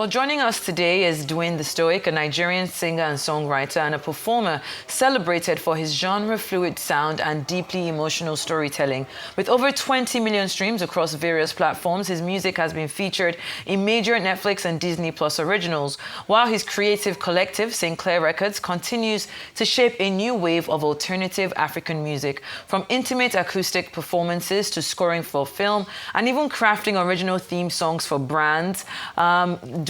Well, joining us today is Dwin The Stoic, a Nigerian singer and songwriter and a performer celebrated for his genre-fluid sound and deeply emotional storytelling. With over 20 million streams across various platforms, his music has been featured in major Netflix and Disney Plus originals, while his creative collective, Sinclair Records, continues to shape a new wave of alternative African music, from intimate acoustic performances to scoring for film and even crafting original theme songs for brands.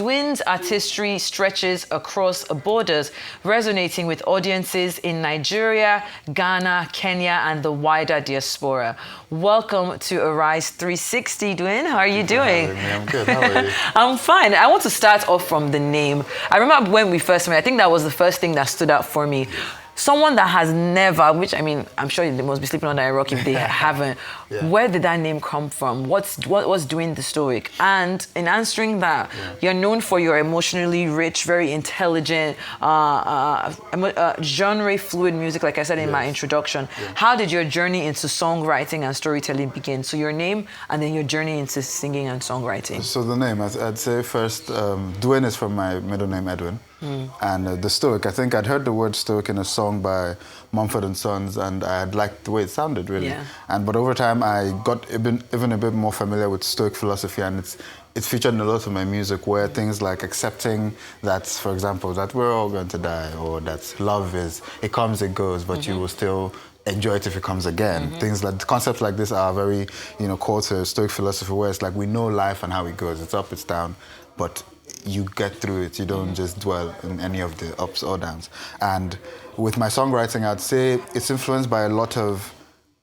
Dwin's artistry stretches across borders, resonating with audiences in Nigeria, Ghana, Kenya, and the wider diaspora. Welcome to Arise 360, Dwin. How are you doing? I'm good. How are you? I'm fine. I want to start off from the name. I remember when we first met, I think that was the first thing that stood out for me. Someone that has never, which I mean, I'm sure they must be sleeping under a rock if they haven't. Yeah. Where did that name come from? What was Dwin The Stoic? And in answering that, you're known for your emotionally rich, very intelligent, genre-fluid music, like I said in my introduction. Yeah. How did your journey into songwriting and storytelling begin? So your name and then your journey into singing and songwriting. So the name, I'd say first, Dwin is from my middle name, Edwin. And The Stoic, I think I'd heard the word Stoic in a song by Mumford & Sons, and I had liked the way it sounded, really. Yeah. But over time, I got even a bit more familiar with Stoic philosophy, and it's featured in a lot of my music, where things like accepting that, for example, that we're all going to die, or that love is, it comes, it goes, but you will still enjoy it if it comes again. Things like, concepts like this are very, core to Stoic philosophy, where it's like we know life and how it goes. It's up, it's down, but you get through it. You don't just dwell in any of the ups or downs. And with my songwriting, I'd say it's influenced by a lot of,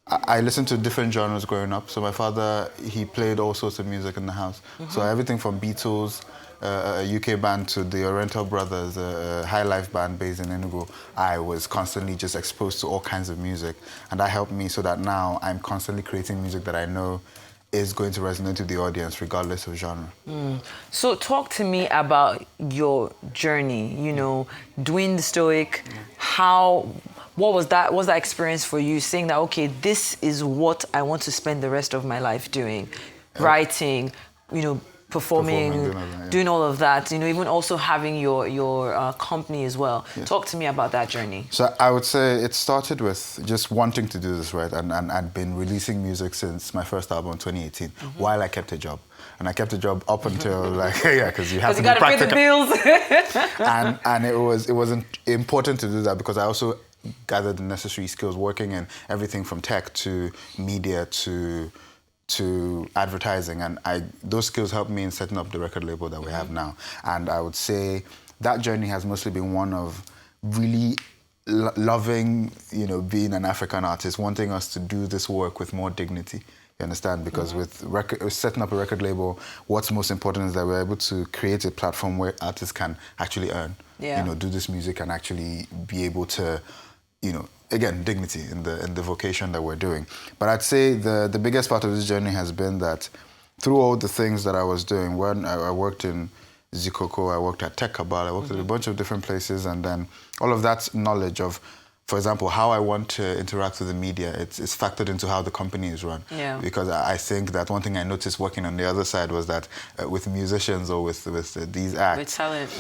I listened to different genres growing up. So my father, he played all sorts of music in the house. So everything from Beatles, a UK band, to the Oriental Brothers, a high life band based in Enugu. I was constantly just exposed to all kinds of music. And that helped me so that now I'm constantly creating music that I know is going to resonate with the audience regardless of genre. So talk to me about your journey, Dwin The Stoic. What was that experience for you, saying that, okay, this is what I want to spend the rest of my life doing, writing, performing, doing all of that, even also having your company as well. Yes. Talk to me about that journey. So I would say it started with just wanting to do this, right? And I'd been releasing music since my first album in 2018, while I kept a job. And I kept a job up until because you have to be practical. Pay the bills. and it was important to do that because I also gathered the necessary skills working in everything from tech to media to advertising, and those skills helped me in setting up the record label that we have now. And I would say that journey has mostly been one of really loving, being an African artist, wanting us to do this work with more dignity. You understand? Because with setting up a record label, what's most important is that we're able to create a platform where artists can actually earn, do this music and actually be able to, again, dignity in the vocation that we're doing. But I'd say the biggest part of this journey has been that through all the things that I was doing, when I worked in Zikoko, I worked at Tech Cabal, I worked at a bunch of different places, and then all of that knowledge of, for example, how I want to interact with the media, it's factored into how the company is run. Yeah. Because I think that one thing I noticed working on the other side was that with musicians or with these acts, With talent.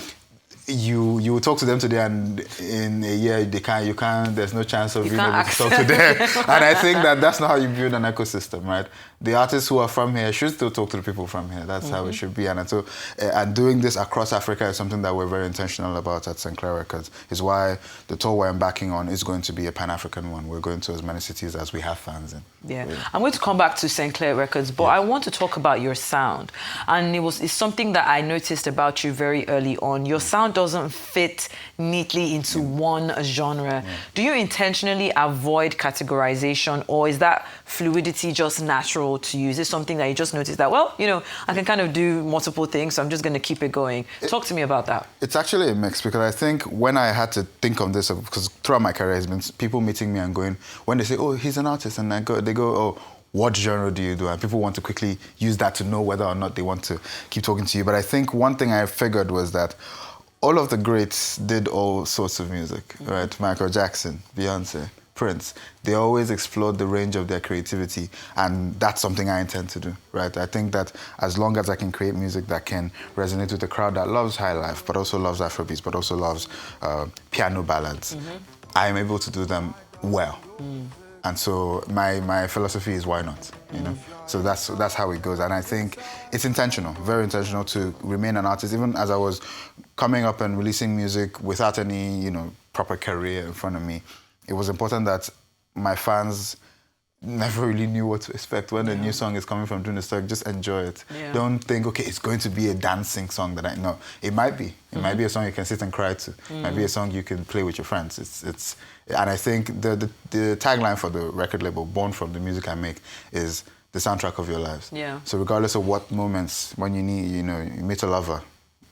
You talk to them today, and in a year you can't. There's no chance of being able to access. talk to them. And I think that's not how you build an ecosystem, right? The artists who are from here should still talk to the people from here. That's how it should be. And so, and doing this across Africa is something that we're very intentional about at Sinclair Records. Is why the tour we're embarking on is going to be a Pan-African one. We're going to as many cities as we have fans in. Yeah, I'm going to come back to Sinclair Records, but I want to talk about your sound. And it's something that I noticed about you very early on. Your sound doesn't fit neatly into one genre. Do you intentionally avoid categorization, or is that fluidity just natural to you? Is it something that you just notice that, I can kind of do multiple things, so I'm just going to keep it going? Talk to me about that. It's actually a mix, because I think when I had to think of this, because throughout my career, it's been people meeting me and going, when they say, oh, he's an artist, and they go, oh, what genre do you do? And people want to quickly use that to know whether or not they want to keep talking to you. But I think one thing I figured was that all of the greats did all sorts of music, right? Michael Jackson, Beyonce, Prince. They always explored the range of their creativity, and that's something I intend to do, right? I think that as long as I can create music that can resonate with a crowd that loves high life, but also loves Afrobeats, but also loves piano ballads, I am able to do them well. And so my philosophy is why not, you know? So that's how it goes. And I think it's intentional, very intentional to remain an artist. Even as I was coming up and releasing music without any, you know, proper career in front of me, it was important that my fans never really knew what to expect. When a new song is coming from Dwin The Stoic, just enjoy it. Yeah. Don't think, okay, it's going to be a dancing song that I know. It might be. It might be a song you can sit and cry to. It might be a song you can play with your friends. And I think the tagline for the record label, Born From the Music I Make, is the soundtrack of your lives. Yeah. So regardless of what moments, when you need, you know, you meet a lover,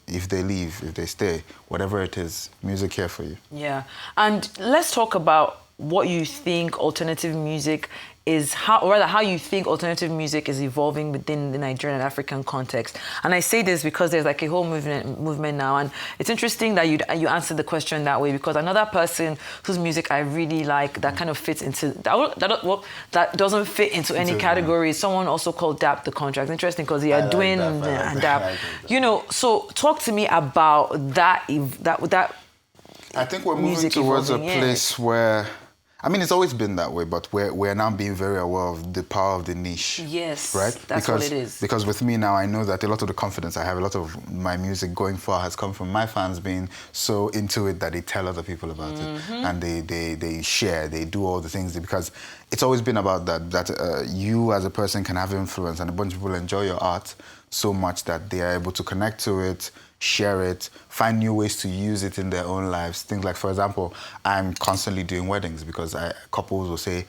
if they leave, if they stay, whatever it is, music here for you. Yeah. And let's talk about what you think alternative music is, how you think alternative music is evolving within the Nigerian and African context. And I say this because there's like a whole movement now, and it's interesting that you answered the question that way, because another person whose music I really like that kind of fits into that doesn't fit into any category is someone also called Dap the Contract. Interesting, because he had Dwin and Dap. You know, so talk to me about that. I think we're moving towards a place where, I mean, it's always been that way, but we're now being very aware of the power of the niche. Yes, right? That's what it is. Because with me now, I know that a lot of the confidence I have, a lot of my music going far has come from my fans being so into it that they tell other people about it. And they share, they do all the things, because it's always been about that you as a person can have influence, and a bunch of people enjoy your art so much that they are able to connect to it, share it, find new ways to use it in their own lives. Things like, for example, I'm constantly doing weddings because couples will say,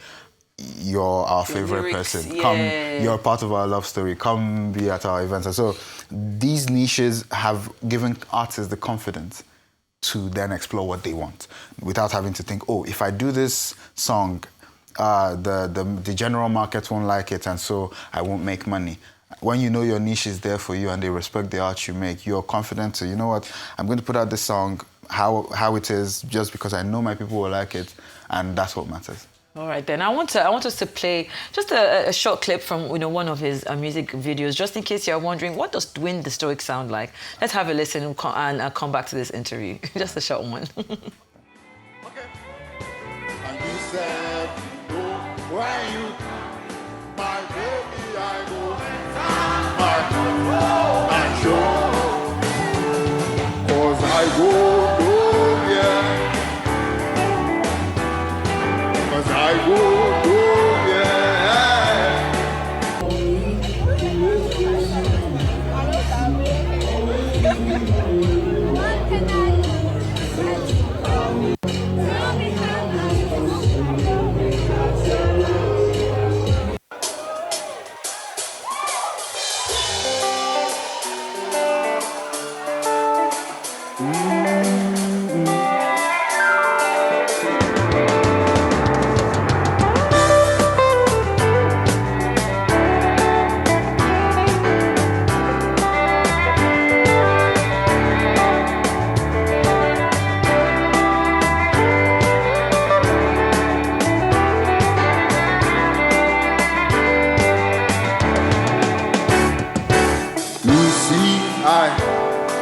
you're our favorite person. Come, you're part of our love story. Come be at our events. And so these niches have given artists the confidence to then explore what they want without having to think, oh, if I do this song, the general market won't like it, and so I won't make money. When you know your niche is there for you and they respect the art you make, you're confident to, you know what, I'm going to put out this song how it is, just because I know my people will like it, and that's what matters. All right, then I want us to play just a short clip from one of his music videos, just in case you're wondering, what does Dwin The Stoic sound like? Let's have a listen and come back to this interview. Just a short one. Okay. And you said, when you, my baby, I go. And show, 'cause I go, yeah. 'Cause I go, yeah.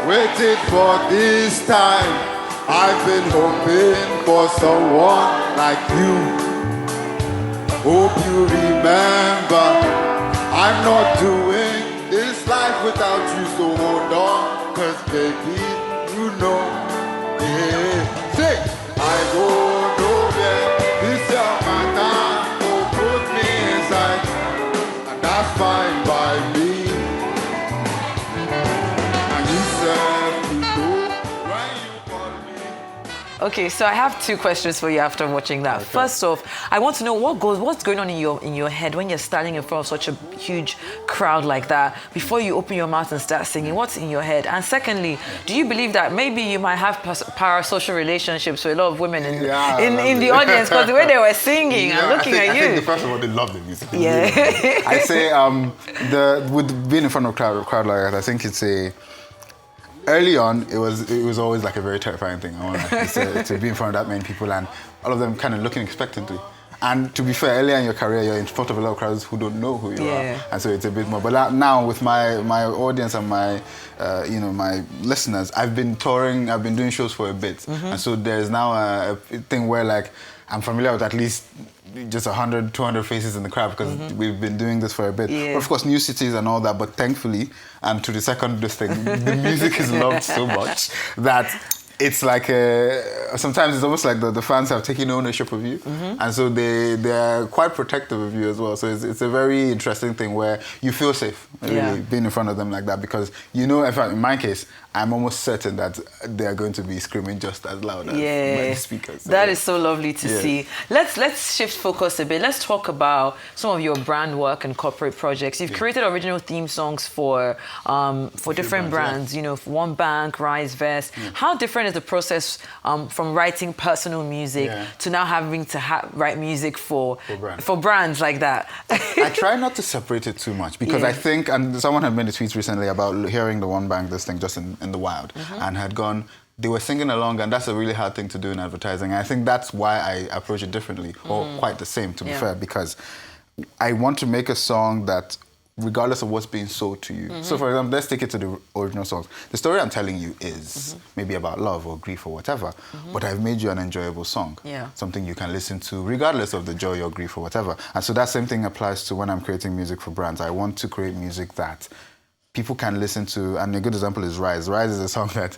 Waited for this time. I've been hoping for someone like you. Hope you remember, I'm not doing this life without you, so hold on, 'cause baby, you know, yeah. Sing! I go nowhere, this your matter, oh, put me inside, and that's fine by me. Okay, so I have two questions for you after watching that. Okay. First off, I want to know what's going on in your head when you're standing in front of such a huge crowd like that. Before you open your mouth and start singing, what's in your head? And secondly, do you believe that maybe you might have parasocial relationships with a lot of women in the audience, because the way they were singing and looking at you? I think first of all, they love the music. Yeah. I say with being in front of a crowd like that, I think it's Early on, it was always like a very terrifying thing. I want to be in front of that many people and all of them kind of looking expectantly. And to be fair, earlier in your career, you're in front of a lot of crowds who don't know who you are, and so it's a bit more. But now with my audience and my my listeners, I've been touring, I've been doing shows for a bit, and so there's now a thing where like I'm familiar with at least just 100, 200 faces in the crowd because we've been doing this for a bit. But of course, new cities and all that. But thankfully, and to the second this thing, the music is loved so much that it's like sometimes it's almost like the fans have taken ownership of you, and so they're quite protective of you as well. So it's a very interesting thing where you feel safe really being in front of them like that because you know, in my case, I'm almost certain that they're going to be screaming just as loud as my speakers. So, that is so lovely to see. Let's shift focus a bit. Let's talk about some of your brand work and corporate projects. You've created original theme songs for different brands. You know, for One Bank, Rise Vest. How different is the process from writing personal music to now having to write music for brands like that? I try not to separate it too much because I think, and someone had made a tweet recently about hearing the One Bank this thing just in the wild and had gone, they were singing along, and that's a really hard thing to do in advertising. I think that's why I approach it differently, or quite the same to be fair, because I want to make a song that regardless of what's being sold to you. So for example, let's take it to the original songs. The story I'm telling you is maybe about love or grief or whatever, but I've made you an enjoyable song. Something you can listen to regardless of the joy or grief or whatever. And so that same thing applies to when I'm creating music for brands. I want to create music that people can listen to, and a good example is Rise. Rise is a song that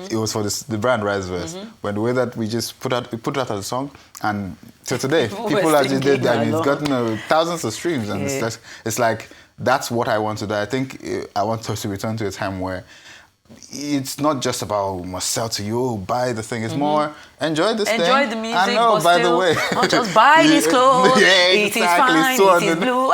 it was for the brand Rise Verse. But the way that we just put it out as a song, and to today, people actually did that. I mean, it's gotten thousands of streams, and it's like that's what I want to do. I think I want us to return to a time where it's not just about must sell to you, buy the thing. It's more enjoy this thing. Enjoy the music. I know, by the way. Not just buy these clothes. It is fine. So it is blue.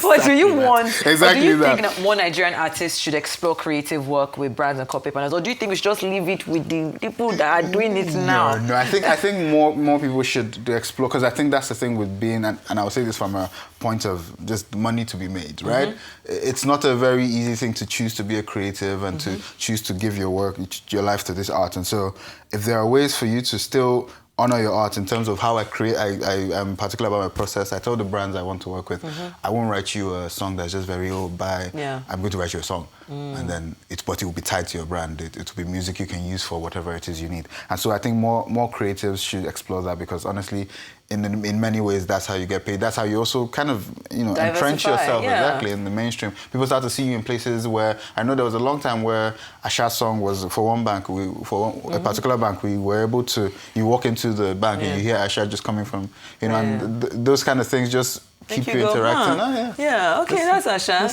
What do you want? Exactly. Do you think that more Nigerian artists should explore creative work with brands and corporate partners, or do you think we should just leave it with the people that are doing it now? No. I think more people should explore, because I think that's the thing with being, and I'll say this from a point of just money to be made, right? It's not a very easy thing to choose to be a creative and to choose to give your work, your life to this art. And so if there are ways for you to still honor your art in terms of how I create, I am particular about my process. I tell the brands I want to work with, I won't write you a song that's just very I'm going to write you a song. And then but it will be tied to your brand. It will be music you can use for whatever it is you need. And so I think more creatives should explore that, because honestly, in many ways, that's how you get paid. That's how you also kind of, entrench yourself exactly in the mainstream. People start to see you in places where, I know there was a long time where Asha's song was for one bank, a particular bank, we were able to, you walk into the bank and you hear Asha just coming from, and those kind of things just keep you interacting. Okay, that's Asha.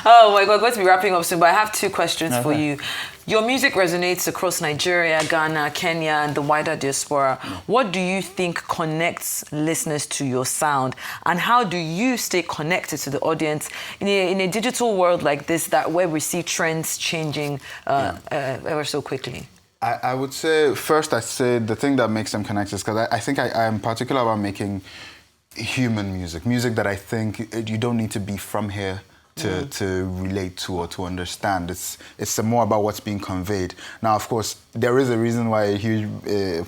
Oh my God, we're going to be wrapping up soon, but I have two questions for you. Your music resonates across Nigeria, Ghana, Kenya, and the wider diaspora. What do you think connects listeners to your sound? And how do you stay connected to the audience in a digital world like this, where we see trends changing ever so quickly? I would say, first, I'd say the thing that makes them connect is because I think I am particular about making human music that I think you don't need to be from here to relate to or to understand. It's more about what's being conveyed. Now, of course, there is a reason why a huge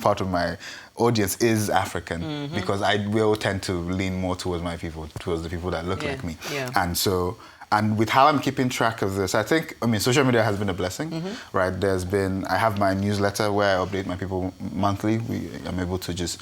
part of my audience is African, because I will tend to lean more towards my people, towards the people that look like me. And so, and with how I'm keeping track of this, I think, social media has been a blessing, right? I have my newsletter where I update my people monthly. I'm able to just,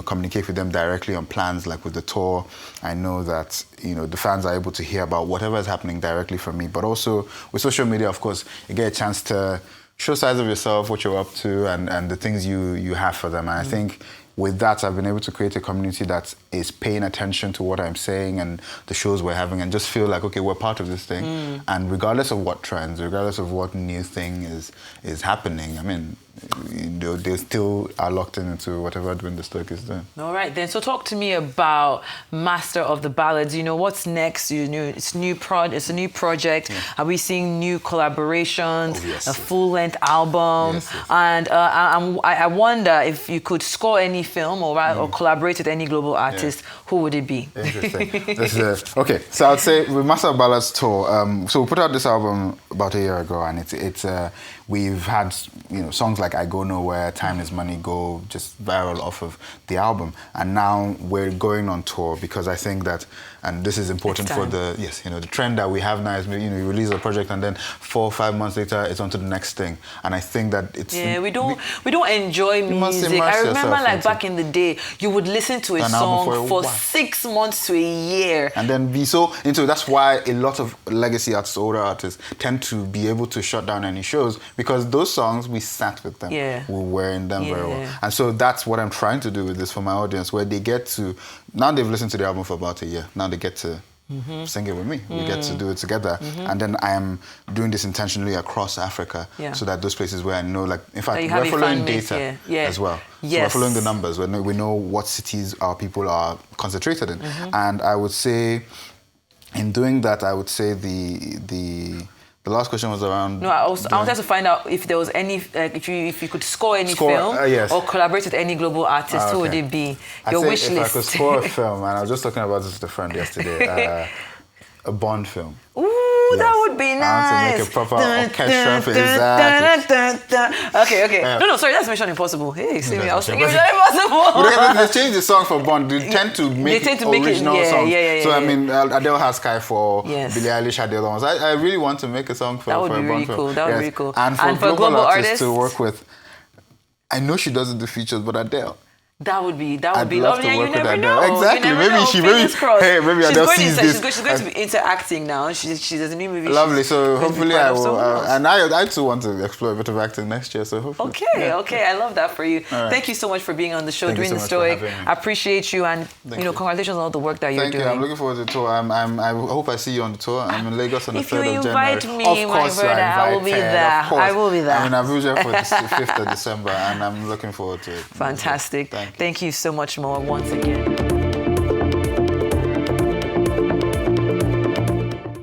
communicate with them directly on plans, like with the tour. I know that, the fans are able to hear about whatever is happening directly from me. But also with social media, of course, you get a chance to show sides of yourself, what you're up to, and the things you have for them. And I think with that, I've been able to create a community that is paying attention to what I'm saying and the shows we're having, and just feel like, okay, we're part of this thing. And regardless of what trends, regardless of what new thing is happening, they still are locked into whatever Dwin The Stoic is doing. All right, then. So talk to me about Master of the Ballads. You know, what's next? You know, it's a new project. Yeah. Are we seeing new collaborations? Oh, yes. A full-length album? Yes, yes. And I wonder if you could score any film or collaborate with any global artist, who would it be? Interesting. Okay, so I'd say with Master of Ballads tour, so we put out this album about a year ago, and it's we've had songs like I Go Nowhere, Time Is Money go just viral off of the album, and now we're going on tour because I think that, and this is important for the the trend that we have now is you release a project and then 4 or 5 months later it's on to the next thing, and I think that it's we don't enjoy music. I remember like back in the day, you would listen to a song for 6 months to a year, and then be so into. That's why a lot of legacy artists, older artists, tend to be able to shut down any shows because those songs we sat with them, we were in them very well, and so that's what I'm trying to do with this for my audience, where they get to, now they've listened to the album for about a year, now they get to sing it with me. We get to do it together, and then I am doing this intentionally across Africa, so that those places where I know, like, in fact, we're following data as well. So we're following the numbers. We know what cities our people are concentrated in, and I would say, in doing that, I would say the last question was around. No, I wanted to find out if there was any, if you could score any film or collaborate with any global artist, who would it be? Your wish list. If I could score a film, and I was just talking about this with a friend yesterday, a Bond film. Ooh, that would be nice. I want to make a proper orchestra for Okay. No, sorry, that's Mission Impossible. Hey, see me, I was thinking Mission Impossible. They changed the song for Bond. They tend to make original songs. So I mean, Adele has Skyfall. Billie Eilish had the other ones. I really want to make a song for a Bond film. That would be really cool. And for global artists to work with, I know she doesn't do features, but Adele. That would be I'd love lovely. to work You with never Adele. know. Exactly. Maybe Adele sees this. She's going to be into acting now. She does a new movie. Lovely. So hopefully I will. And I too want to explore a bit of acting next year. So hopefully. Okay. I love that for you. Right. Thank you so much for being on the show, Dwin The Stoic. I appreciate you, and congratulations on all the work that you're doing. Thank you. I'm looking forward to the tour. I hope I see you on the tour. I'm in Lagos on the 3rd of January. If you invite me, my brother, I will be there. I will be there. I'm in Abuja for the 5th of December, and I'm looking forward to it. Fantastic. Thank you so much more once again.